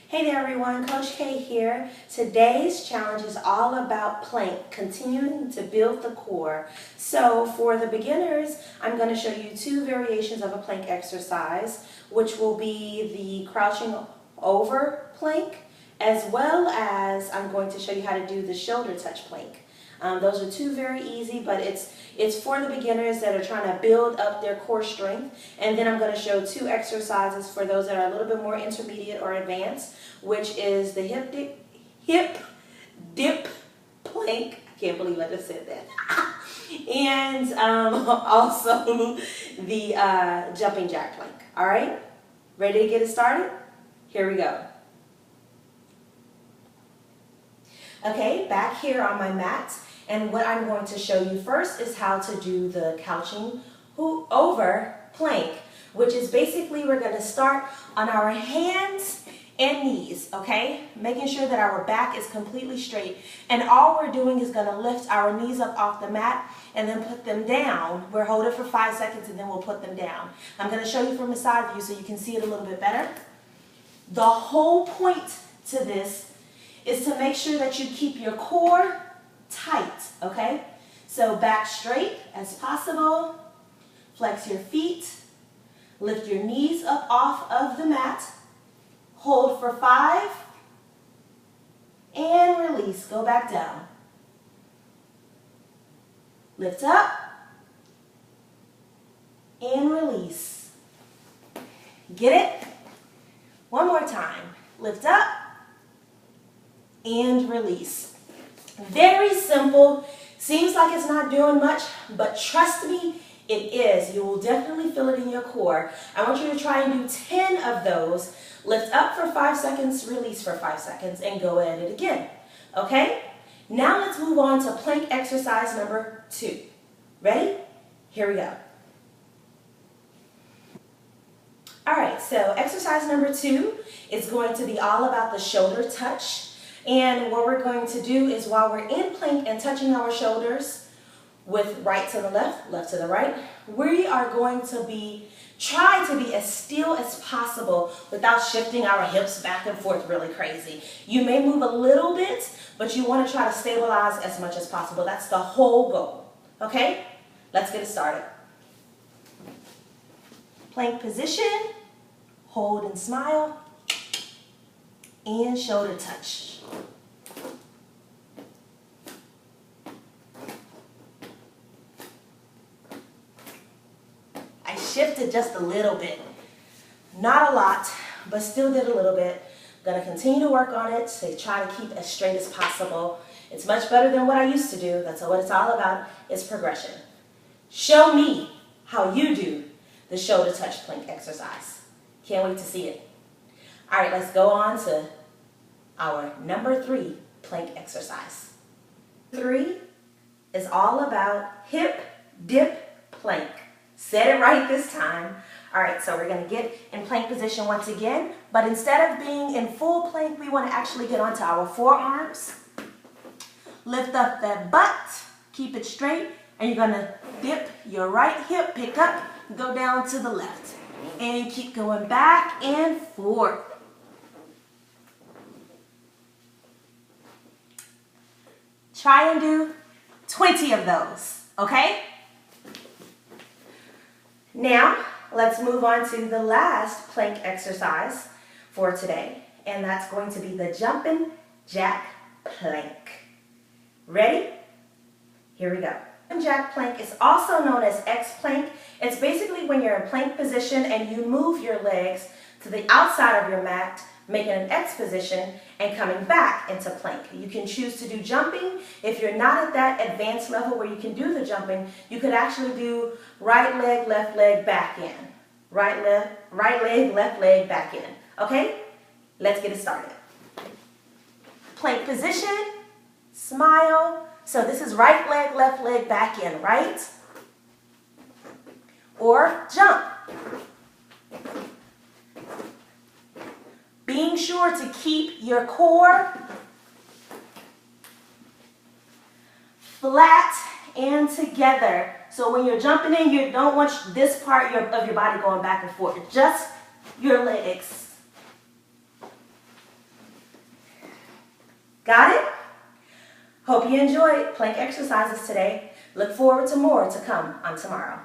Hey there everyone, Coach K here. Today's challenge is all about plank, continuing to build the core. So for the beginners, I'm going to show you two variations of a plank exercise, which will be the crouching over plank, as well as I'm going to show you how to do the shoulder touch plank. Those are two very easy, but it's for the beginners that are trying to build up their core strength. And then I'm going to show two exercises for those that are a little bit more intermediate or advanced, which is the hip dip plank. I can't believe I just said that. And also the jumping jack plank. All right, ready to get it started? Here we go. Okay, back here on my mat, and what I'm going to show you first is how to do the couching over plank, which is basically we're going to start on our hands and knees, okay? Making sure that our back is completely straight, and all we're doing is going to lift our knees up off the mat and then put them down. We're holding for 5 seconds and then we'll put them down. I'm going to show you from a side view so you can see it a little bit better. The whole point to this is to make sure that you keep your core tight, okay? So back straight as possible, flex your feet, lift your knees up off of the mat, hold for 5, and release, go back down. Lift up, and release. Get it? One more time, lift up, and release. Very simple. Seems like it's not doing much, but trust me, it is. You will definitely feel it in your core. I want you to try and do 10 of those. Lift up for 5 seconds, release for 5 seconds, and go at it again. Okay? Now let's move on to plank exercise number 2. Ready? Here we go. All right, so exercise number 2 is going to be all about the shoulder touch. And what we're going to do is while we're in plank and touching our shoulders with right to the left, left to the right, we are going to try to be as still as possible without shifting our hips back and forth really crazy. You may move a little bit, but you want to try to stabilize as much as possible. That's the whole goal. Okay? Let's get it started. Plank position, hold and smile, and shoulder touch. I shifted just a little bit. Not a lot, but still did a little bit. Gonna continue to work on it to try to keep as straight as possible. It's much better than what I used to do. That's what it's all about, is progression. Show me how you do the shoulder touch plank exercise. Can't wait to see it. All right, let's go on to our number 3 plank exercise. 3 is all about hip dip plank. Said it right this time. All right, so we're going to get in plank position once again, but instead of being in full plank, we want to actually get onto our forearms. Lift up that butt, keep it straight, and you're going to dip your right hip, pick up, go down to the left, and keep going back and forth. Try and do 20 of those, okay? Now, let's move on to the last plank exercise for today, and that's going to be the jumping jack plank. Ready? Here we go. Jumping jack plank is also known as X plank. It's basically when you're in plank position and you move your legs to the outside of your mat, making an X position and coming back into plank. You can choose to do jumping. If you're not at that advanced level where you can do the jumping, you could actually do right leg, left leg, back in. Right leg, left leg, back in. Okay? Let's get it started. Plank position, smile. So this is right leg, left leg, back in, right? Or jump. Being sure to keep your core flat and together. So when you're jumping in, you don't want this part of your body going back and forth. Just your legs. Got it? Hope you enjoyed plank exercises today. Look forward to more to come on tomorrow.